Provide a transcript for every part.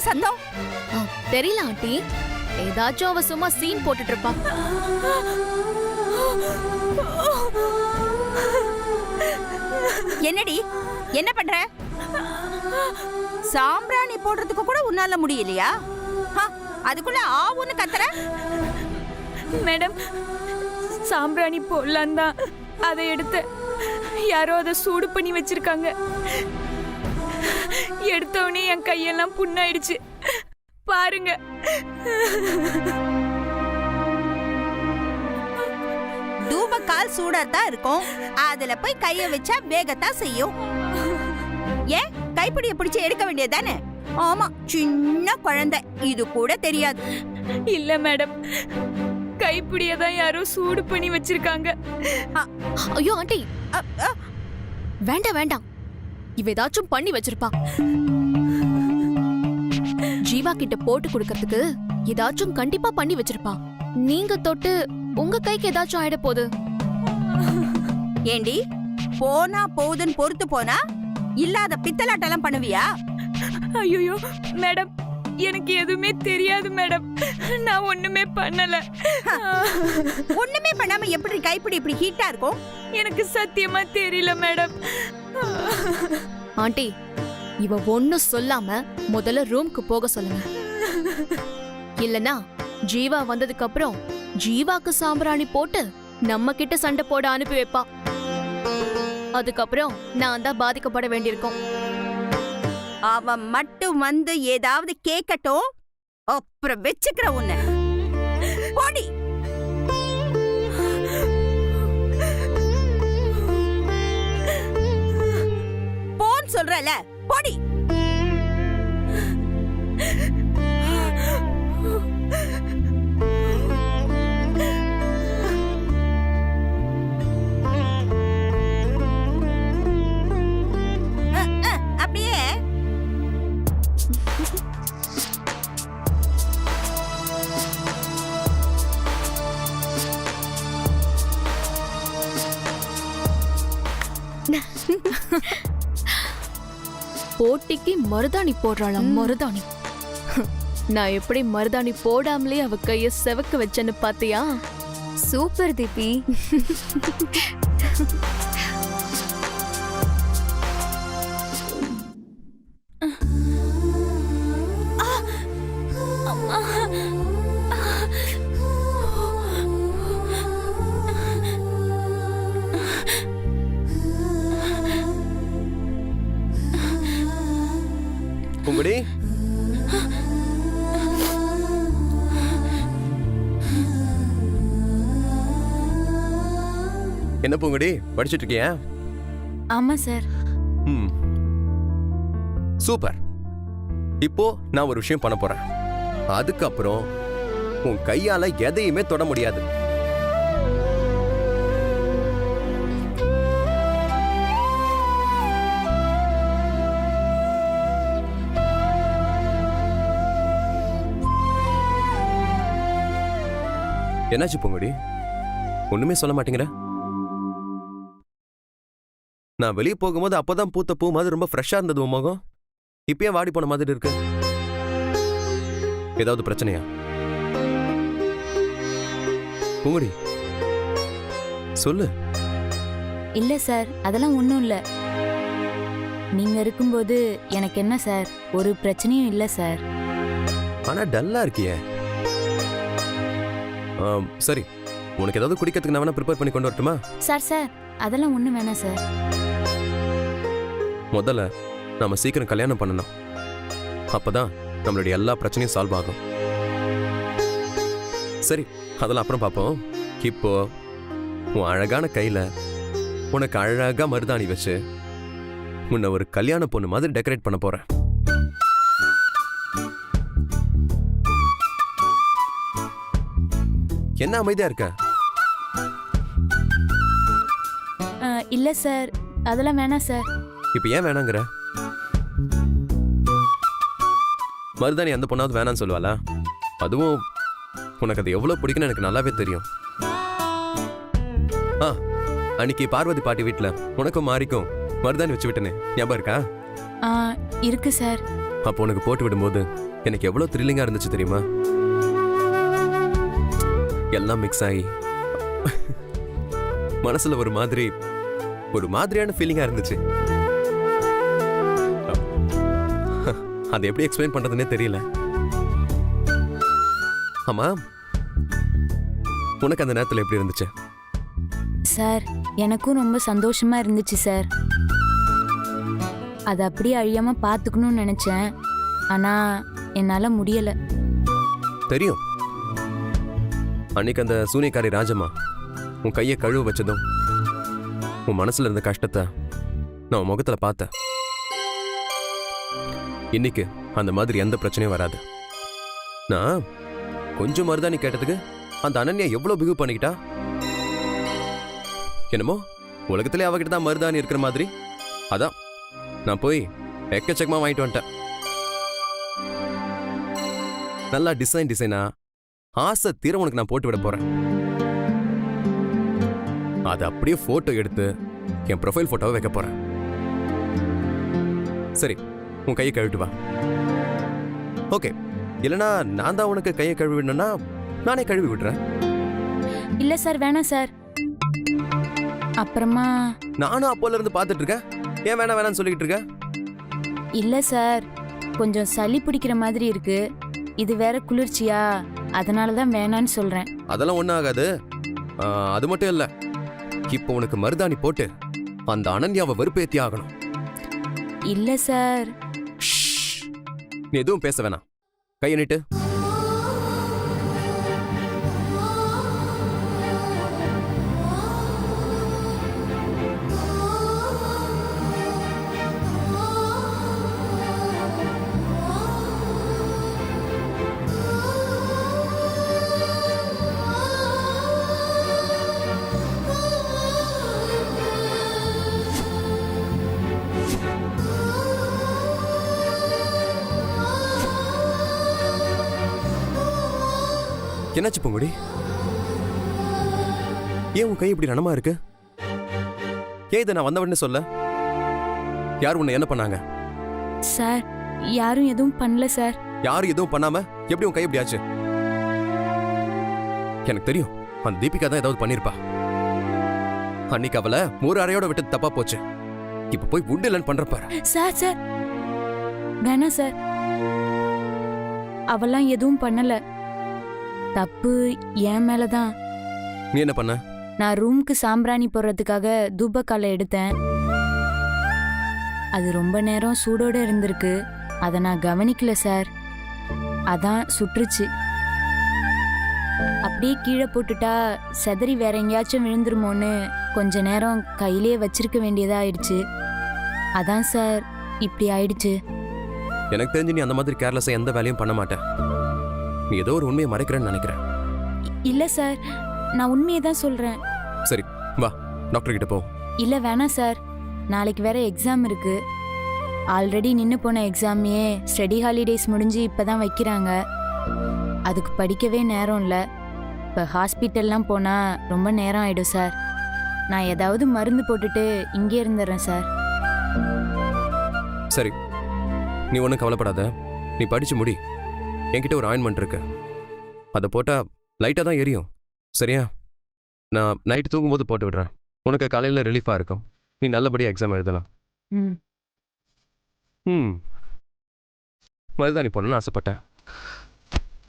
சத்தம்? தெரியல ஆண்டி, ஏதாச்சும் அவ சும்மா சீன் போட்டுட்டு இருப்பா. என்னடி, என்ன பண்ற? சாம்பிராணி போடுறதுக்கு கூட உன்னால முடியலையா? அதுக்குள்ள ஆவுன்னு கத்துற. மேடம், சாம்பிராணி போடலாம் தான் அதை எடுத்து யாரோ அதை சூடு பண்ணி வச்சிருக்காங்க. எடுத்தவனே என் கையெல்லாம் புண்ணாயிடுச்சு பாருங்க. தூப கால் சூடாத்தான் இருக்கும், அதுல போய் கைய வச்சா வேகத்தான் செய்யும். ஏன் கைப்பிடிய பிடிச்சு எடுக்க வேண்டியதானே? ஆமா, சின்ன குழந்தை, இது கூட தெரியாது. இல்ல மேடம், கைப்பிடியதான் யாரோ சூடு பண்ணி வச்சிருக்காங்க. ஐயோ ஆண்டி, வேண்டாம் வேண்டாம், இவ ஏதாச்சும் பண்ணி வச்சிருப்பா. ஜீவா கிட்ட போட்டு கொடுக்கறதுக்கு ஏதாச்சும் கண்டிப்பா பண்ணி வச்சிருப்பா. நீங்க தொட்டு உங்க கைக்கு ஏதாச்சும் ஆயிட போகுது. ஏண்டி, போனா போகுதுன்னு பொறுத்து போனா இல்லாத பித்தலாட்டெல்லாம் பண்ணுவியா? ஐயோ மேடம், எனக்கு எதுவுமே தெரியாது மேடம், நான் ஒண்ணுமே பண்ணல. ஒண்ணுமே பண்ணாம எப்படி கைப்பிடி இப்படி ஹீட்டா இருக்கும்? எனக்கு சத்தியமா தெரியல மேடம். ஆண்டி, இவ ஒண்ணும் சொல்லாம முதல்ல ரூம்க்கு போக சொல்லுங்க. இல்லனா ஜீவா வந்ததுக்கு அப்புறம் ஜீவாக்கு சாம்பிராணி போட்டு நம்ம கிட்ட சண்டை போட அனுப்பி வைப்பா. அதுக்கப்புறம் நான் தான் பாதிக்கப்பட வேண்டியிருக்கும். அவன் மட்டும் வந்து ஏதாவது கேட்கட்டும், அப்புறம் வச்சுக்கிற உன்னை. போடி. போன் சொல்றல, போடி. அப்படியே போட்டிக்கு மருதாணி போடுறாளாம். மருதாணி, நான் எப்படி மருதாணி போடாமலே அவ கைய செவக்க வச்சேன்னு பாத்தியா? சூப்பர் தீபி. பூங்குடி, என்ன பூங்குடி படிச்சிட்டு இருக்கியா? ஆமா சார். சூப்பர். இப்போ நான் ஒரு விஷயம் பண்ண போறேன். அதுக்கப்புறம் உன் கையால எதையுமே தொட முடியாது. என்னாச்சு பூங்குடி, ஒண்ணுமே சொல்ல மாட்டேங்கிற? நான் வெளியே போகும்போது அப்பதான் பூத்த பூ மாதிரி ரொம்ப ஃப்ரெஷ்ஷா இருந்தது உன் முகம். இப்பயே வாடி போன மாதிரி இருக்கு. ஏதாவது பிரச்சனையா பூங்குடி? சொல்லு. இல்ல சார், அதெல்லாம் ஒண்ணும் இல்ல. நீங்க இருக்கும்போது எனக்கு என்ன சார், ஒரு பிரச்சனையும் இல்ல சார். ஆனா டல்லா இருக்கியே. சரி, உனக்கு ஏதாவது குடிக்கிறதுக்கு நான் வேணா ப்ரிப்பேர் பண்ணி கொண்டு வரட்டுமா? சார் அதெல்லாம் ஒண்ணும் வேணாம் சார். முதல்ல நாம சீக்கிரம் கல்யாணம் பண்ணணும். அப்பதான் நம்மளுடைய எல்லா பிரச்சனையும் சால்வ் ஆகும். சரி, அதெல்லாம் அப்புறம் பார்ப்போம். இப்போ உன் அழகான கையில உனக்கு அழகா மருதாணி வச்சு உன்னை ஒரு கல்யாண பொண்ணு மாதிரி டெக்கரேட் பண்ண போறேன். என்ன அமைதியா இருக்க? இல்ல சார், அதெல்லாம் வேணாம் சார். இப்ப ஏன் வேணாங்கிற? மருதாணி அந்த பொண்ணாவது வேணான்னு சொல்லுவாளா? அதுவும் உனக்கு அது எவ்வளவு பிடிக்குன்னு எனக்கு நல்லாவே தெரியும். அன்னைக்கு பார்வதி பாட்டி வீட்டுல உனக்கும் மாறிக்கும் மருதாணி வச்சு விட்டனே, ஞாபகம் இருக்கா? இருக்கு சார். அப்போ உனக்கு போட்டு விடும்போது எனக்கு எவ்வளவு த்ரில்லிங்கா இருந்துச்சு தெரியுமா? எல்லாம் மிக்ஸ் ஆகி மனசுல ஒரு மாதிரியான ஃபீலிங்கா இருந்துச்சு. அதை எப்படி எக்ஸ்பிளைன் பண்றதுன்னே தெரியல. ஆமா, உனக்கு அந்த நேரத்துல எப்படி இருந்துச்சு? சார் எனக்கும் ரொம்ப சந்தோஷமா இருந்துச்சு சார். அதை அப்படியே அழியாம பார்த்துக்கணும்னு நினைச்சேன். ஆனா என்னால முடியல. தெரியும், அன்னைக்கு அந்த சூனியக்காரி ராஜம்மா உன் கையை கழுவ வச்சதும் உன் மனசுல இருந்த கஷ்டத்தை நான் உன் முகத்துல பார்த்தேன். இன்னைக்கு அந்த மாதிரி எந்த பிரச்சனையும் வராது. நான் கொஞ்சம் மருதாணி கேட்டதுக்கு அந்த அனன்யா எவ்வளவு பிகு பண்ணிக்கிட்டா. என்னமோ உலகத்திலே அவகிட்ட தான் மருதாணி இருக்கிற மாதிரி. அதான் நான் போய் எக்கச்சக்கமா வாங்கிட்டு வந்துட்டேன். நல்லா டிசைனா ஆசை தீர உனக்கு நான் போட்டு விட போறேன். அதை அப்படியே போட்டோ எடுத்து என் ப்ரொஃபைல் போட்டோவை வைக்க போறேன். சரி, உன் கையை கழுவிட்டு வா. ஓகே, இல்லைனா நான் தான் உனக்கு கையை கழுவி விடணும்னா நானே கழுவி விடுறேன். இல்ல சார், வேணாம் சார். அப்புறமா நானும் அப்போல இருந்து பார்த்துட்டு இருக்கேன். ஏன் வேணாம்னு சொல்லிக்கிட்டு இருக்க? இல்ல சார், கொஞ்சம் சளி பிடிக்கிற மாதிரி இருக்கு. இது வேற குளிர்ச்சியா, அதனாலதான் வேணான்னு சொல்றேன். அதெல்லாம் ஒன்றும் ஆகாது. அது மட்டும் இல்லை, இப்போ உனக்கு மருதாணி போட்டு அந்த அனன்யாவை வெறுப்பேத்தி ஆகணும். இல்ல சார். நீ எதுவும் பேச வேணாம். கையை நீட்டு. என்னாச்சு பொங்குடி? ஏன் உன் கை இப்படி ரணமா இருக்கு? ஏன் இதை நான் வந்த உடனே சொல்ல? யார் உன்னை என்ன பண்ணாங்க? சார் யாரும் எதுவும் பண்ணல சார். யாரும் எதுவும் பண்ணாம எப்படி உன் கை இப்படி ஆச்சு? எனக்கு தெரியும், அந்த தீபிகா தான் ஏதாவது பண்ணிருப்பா. அன்னைக்கு அவளை ஒரு அறையோட விட்டு தப்பா போச்சு. இப்ப போய் உண்டு இல்லைன்னு பண்ற பாரு. சார் சார் வேணாம் சார். அவெல்லாம் எதுவும் பண்ணல. தப்பு என் மேலதான். நீ என்ன பண்ண? நான் ரூமுக்கு சாம்பிராணி போடுறதுக்காக தூபக்காலை எடுத்தேன். அது ரொம்ப நேரம் சூடோட இருந்திருக்கு. அதை நான் கவனிக்கல சார். அதான் சுற்றுச்சு. அப்படியே கீழே போட்டுட்டா செதறி வேற எங்கேயாச்சும் விழுந்துருமோன்னு கொஞ்ச நேரம் கையிலேயே வச்சிருக்க வேண்டியதா ஆயிடுச்சு. அதான் சார் இப்படி ஆயிடுச்சு. எனக்கு தெரிஞ்சு நீ அந்த மாதிரி கேர்லெஸ்ஸா எந்த வேலையும் பண்ண மாட்டேன். நீ ஏதோ ஒரு உண்மையை மறைக்கிறேன்னு நினைக்கிறேன். இல்ல சார், நான் உண்மையை தான் சொல்றேன். சரி வா, டாக்டர் கிட்ட போ. இல்ல வேணாம் சார், நாளைக்கு வேற எக்ஸாம் இருக்கு. ஆல்ரெடி நின்று போன எக்ஸாமையே ஸ்டடி ஹாலிடேஸ் முடிஞ்சு இப்பதான் வைக்கிறாங்க. அதுக்கு படிக்கவே நேரம் இல்லை. இப்போ ஹாஸ்பிட்டல்லாம் போனா ரொம்ப நேரம் ஆயிடும் சார். நான் ஏதாவது மருந்து போட்டுட்டு இங்கே இருந்துடுறேன் சார். சரி, நீ ஒன்றும் கவலைப்படாத. நீ படிச்சு முடி. என்கிட்ட ஒரு ஆயின்மெண்ட் இருக்கு. அதை போட்டா லைட்டாக தான் எரியும். சரியா? நான் நைட்டு தூங்கும்போது போட்டு விடுறேன். உனக்கு காலையில் ரிலீஃபாக இருக்கும். நீ நல்லபடியாக எக்ஸாம் எழுதலாம். மருதாணி போடணும்னு ஆசைப்பட்டேன்.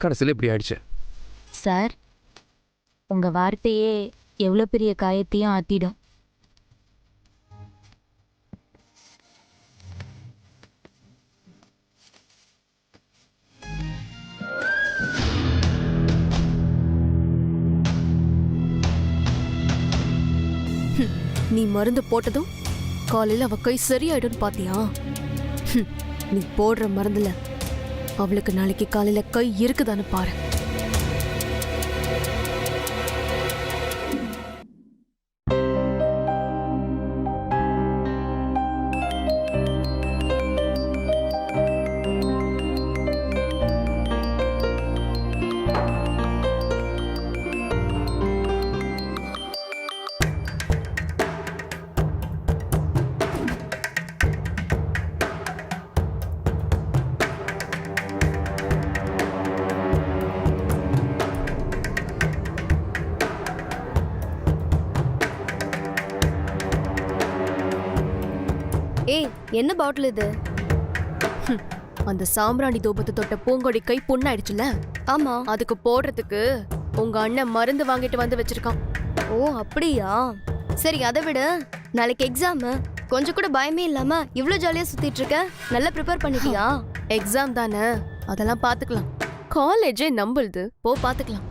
கடைசியில் இப்படி ஆயிடுச்சு. சார் உங்க வார்த்தையே எவ்வளோ பெரிய காயத்தையும் ஆத்திடும். நீ மருந்து போட்டதும் காலையில அவ கை சரியாயிடும் பாத்தியா? நீ போடுற மருந்துல அவளுக்கு நாளைக்கு காலையில கை இருக்குதான்னு பாரு. என்ன பாட்டில் இது? அந்த சாம்பிராணி தூபத்தை தொட்ட பூங்கொடி கை புண்ணாயிடுச்சுல, ஆமா. அதுக்கு போடுறதுக்கு உங்க அண்ணன் மருந்து வாங்கிட்டு வந்து வச்சிருக்கான். ஓ அப்படியா? சரி அதை விட, நாளைக்கு எக்ஸாம். கொஞ்சம் கூட பயமே இல்லாம இவ்ளோ ஜாலியா சுத்திட்டு இருக்க. நல்லா ப்ரிப்பேர் பண்ணிட்டியா? எக்ஸாம் தானே, அதெல்லாம் பாத்துக்கலாம். காலேஜே நம்புது, போ பாத்துக்கலாம்.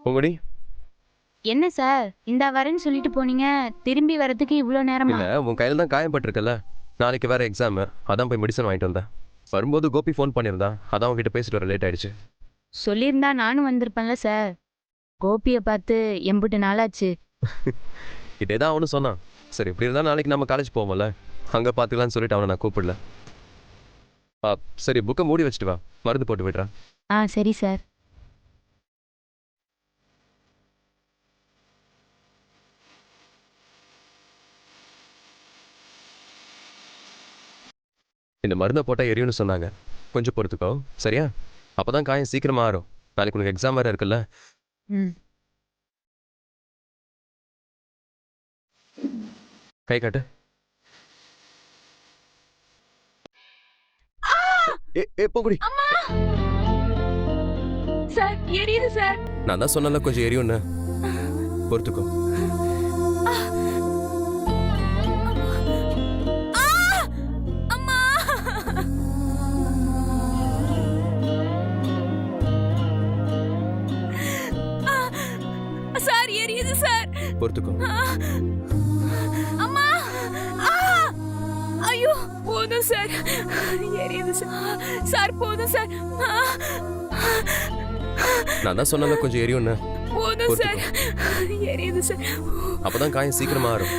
பூங்கொடி, என்ன சார் இந்த வரேன்னு சொல்லிட்டு போனீங்க, திரும்பி வரதுக்கு இவ்வளோ நேரமா? இல்ல உன் கையில தான் காயப்பட்டிருக்கல, நாளைக்கு வேற எக்ஸாம், அதான் போய் மெடிசன் வாங்கிட்டு வந்தேன். வரும்போது கோபி ஃபோன் பண்ணியிருந்தான், அதான் உங்ககிட்ட பேசிட்டு வர லேட் ஆயிடுச்சு. சொல்லியிருந்தா நானும் வந்திருப்பேன்ல சார். கோபியை பார்த்து எம்புட்டு நாளாச்சு. இதே தான் அவனு சொன்னான். சரி இப்படி இருந்தால் நாளைக்கு நம்ம காலேஜ் போவோம்ல, அங்கே பார்த்துக்கலான்னு சொல்லிட்டு அவனை நான் கூப்பிடல. சரி புக்கை மூடி வச்சுட்டு வா, மருந்து போட்டு விடுறேன். ஆ சரி சார். இந்த மருந்தை போட்டால் எரியும்னு சொன்னாங்க, கொஞ்சம் பொறுத்துக்கோ சரியா? அப்போ தான் காயம் சீக்கிரமா ஆறும். நாளைக்கு உனக்கு எக்ஸாம் வேறு இருக்குல்ல. ம். கை காட்டு. ஏ பூங்குடி, சார் எரியுது சார். நான் தான் சொன்னல கொஞ்சம் எரியும்னு, பொறுத்துக்கோ. சார் எரியுது சார். பொறுத்துக்கோ. அம்மா ஐயோ போதும் சார், எரியுது சார். சார் போதும் சார். நான் தான் சொன்னல கொஞ்சம் எரியும்னு, போதும் சார், எரியுது சார். அப்பதான் காயம் சீக்கிரமா ஆறும்.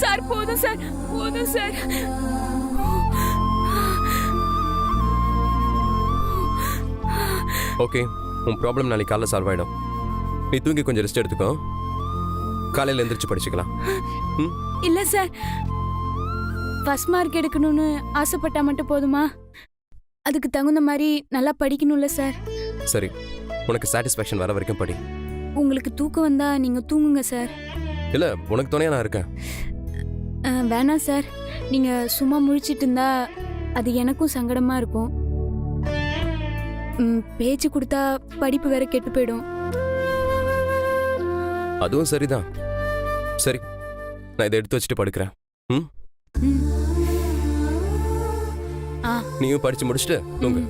சார் போதும் சார், போதும் சார். ஓகே, உன் ப்ராப்ளம் நாளைக்கு காலைல சால்வ் ஆகிடும். நீ தூங்கி கொஞ்சம் ரெஸ்ட் எடுத்துக்கோ, காலையில் எந்திரிச்சு படிச்சுக்கலாம். இல்ல சார், ஃபர்ஸ்ட் மார்க் எடுக்கணும்னு ஆசைப்பட்டா மட்டும் போதுமா? அதுக்கு தகுந்த மாதிரி நல்லா படிக்கணும்ல சார். சரி, உனக்கு சாட்டிஸ்ஃபேக்ஷன் வர வரைக்கும் படி. உங்களுக்கு தூக்கம் வந்தா நீங்க தூங்குங்க சார். இல்லை உனக்கு துணையா நான் இருக்கேன். வேணாம் சார், நீங்க சும்மா முழிச்சிட்டு இருந்தா அது எனக்கும் சங்கடமா இருக்கும். பேச்சு கொடுத்தா படிப்பு வேற கெட்டு போயிடும். அதுவும் சரிதான். சரி, நான் இதை எடுத்து வச்சுட்டு படுக்கிறேன். ம், நீயும் படிச்சு முடிச்சுட்டு தூங்கு.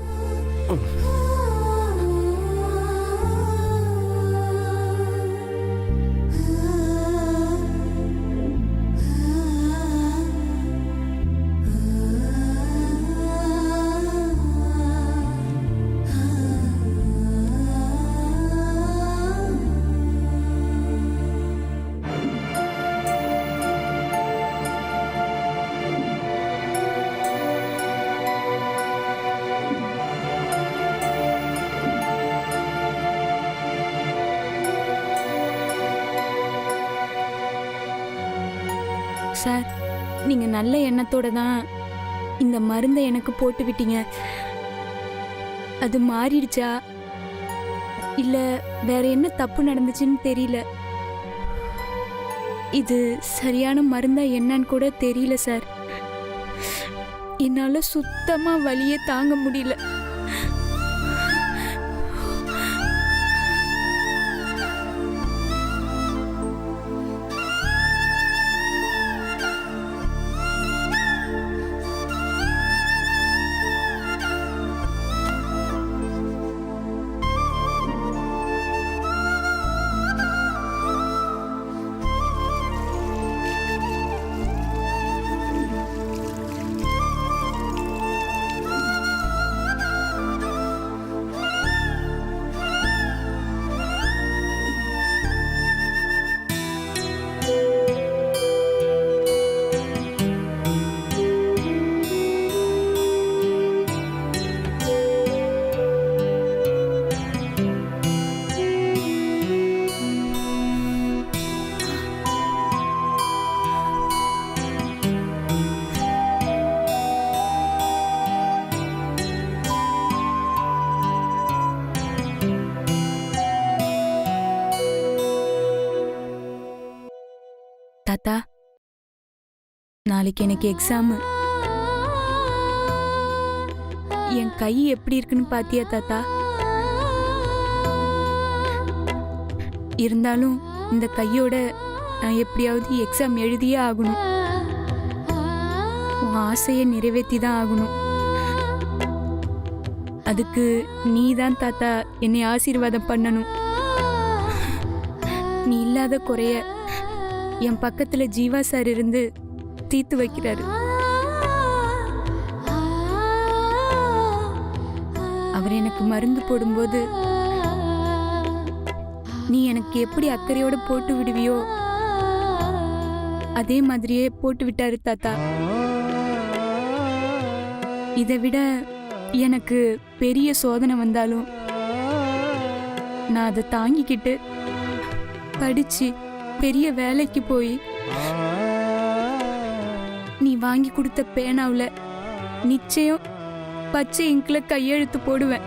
சார், நீங்க நல்ல எண்ணத்தோட தான் இந்த மருந்தை எனக்கு போட்டு விட்டீங்க. அது மாறிடுச்சா இல்ல வேற என்ன தப்பு நடந்துச்சுன்னு தெரியல. இது சரியான மருந்தா என்னன்னு கூட தெரியல சார். என்னால சுத்தமா வலியே தாங்க முடியல. தாத்தா, நாளைக்கு எனக்கு எக்ஸாம். என் கை எப்படி இருக்குன்னு பாத்தியா தாத்தா? இருந்தாலும் இந்த கையோட நான் எப்படியாவது எக்ஸாம் எழுதியே ஆகணும். உன் ஆசையை நிறைவேற்றி தான் ஆகணும். அதுக்கு நீ தான் தாத்தா என்னை ஆசீர்வாதம் பண்ணணும். நீ இல்லாத குறைய என் பக்கத்துல ஜீவா சார் இருந்து தீர்த்து வைக்கிறாரு. அவர் எனக்கு மருந்து போடும்போது நீ எனக்கு எப்படி அக்கறையோட போட்டு விடுவியோ அதே மாதிரியே போட்டு விட்டாரு தாத்தா. இதை விட எனக்கு பெரிய சோதனை வந்தாலும் நான் அதை தாங்கிக்கிட்டு படிச்சு பெரிய வேலைக்கு போய் நீ வாங்கி கொடுத்த பேனாவுல நிச்சயம் பச்சை இங்க்ல கையெழுத்து போடுவேன்.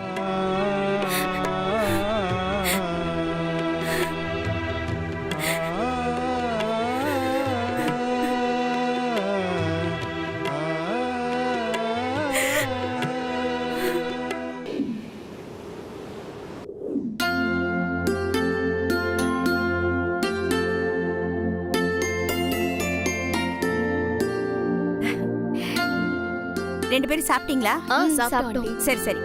ரெண்டு பேரும் சாப்பிட்டீங்களா? சாப்பிட்டோம். சரி சரி.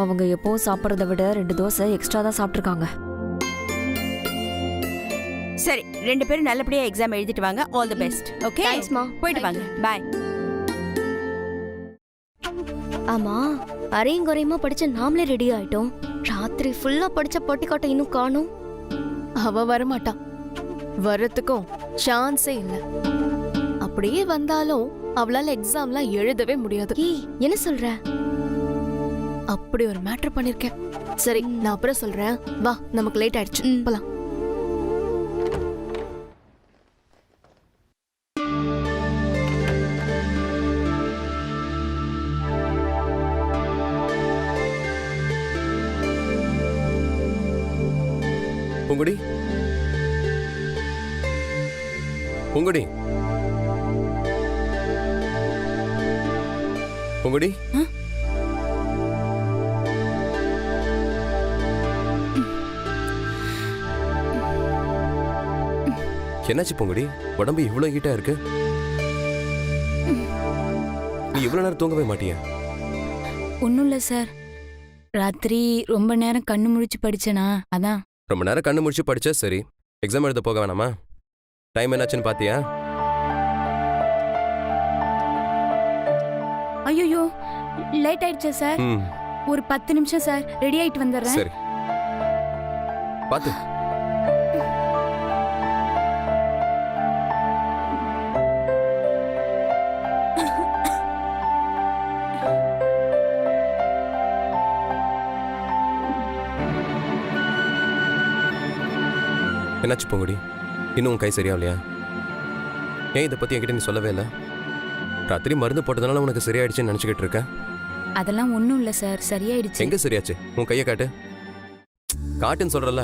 அவங்க எப்பவும் சாப்பிட்றத விட 2 தோசை எக்ஸ்ட்ரா தான் சாப்பிட்ருக்காங்க. சரி, ரெண்டு பேரும் நல்லபடியா எக்ஸாம் எழுதிட்டு வாங்க. All the best. ஓகே, தேங்க்ஸ்மா. போயிட்டு வாங்க. பாய். ஆமா, அரையும் குறையுமா படிச்ச நாமளே ரெடி ஆயிட்டோம். ராத்திரி ஃபுல்லா படிச்ச பொட்டிக்காட்டை இன்னும் காணும். அவ வரமாட்டா. வர்றதுக்கும் சான்ஸே இல்ல. அப்படியே வந்தாலும் அவளால எக்ஸாம்லாம் எழுதவே முடியாது. ஏய், என்ன சொல்ற? அப்படி ஒரு மேட்டர் பண்ணிருக்கேன். சரி, நான் அப்புறம் சொல்றேன். வா, நமக்கு லேட் ஆயிடுச்சு. போலாம். பூங்குடி, பூங்குடி, பூங்குடி. என்னாச்சு பூங்குடி? உடம்பு இவ்வளவு ஹீட்டா இருக்கு. நீ இவ்வளவு நேரம் தூங்கவே மாட்டியா? ஒன்றும் இல்லை சார், ராத்திரி ரொம்ப நேரம் கண்ணு முழிச்சு படிச்சேனா, அதான். ரொம்ப நேரம் கண்ணு முடிச்சு படிச்சா சரி, எக்ஸாம் எழுத போக வேணாமா? டைம் என்னாச்சுன்னு பாத்தியா? ஐயோ, லேட் ஆயிடுச்சா சார்? ஒரு 10 நிமிஷம் சார், ரெடி ஆயிட்டு வந்துடுறேன். சரி, பாத்து. என்னாச்சு பூங்குடி? இன்னும் உன் கை சரியாகலையா? ஏன் இதை பத்தி என்கிட்ட நீ சொல்லவே இல்லை? ராத்திரி மருந்து போட்டதுனால உனக்கு சரியாயிடுச்சுன்னு நினைச்சுக்கிட்டு இருக்க. அதெல்லாம் ஒன்றும் இல்லை சார், சரியாயிடுச்சு. எங்க சரியாச்சு? உன் கையை காட்டு. காட்டுன்னு சொல்றல.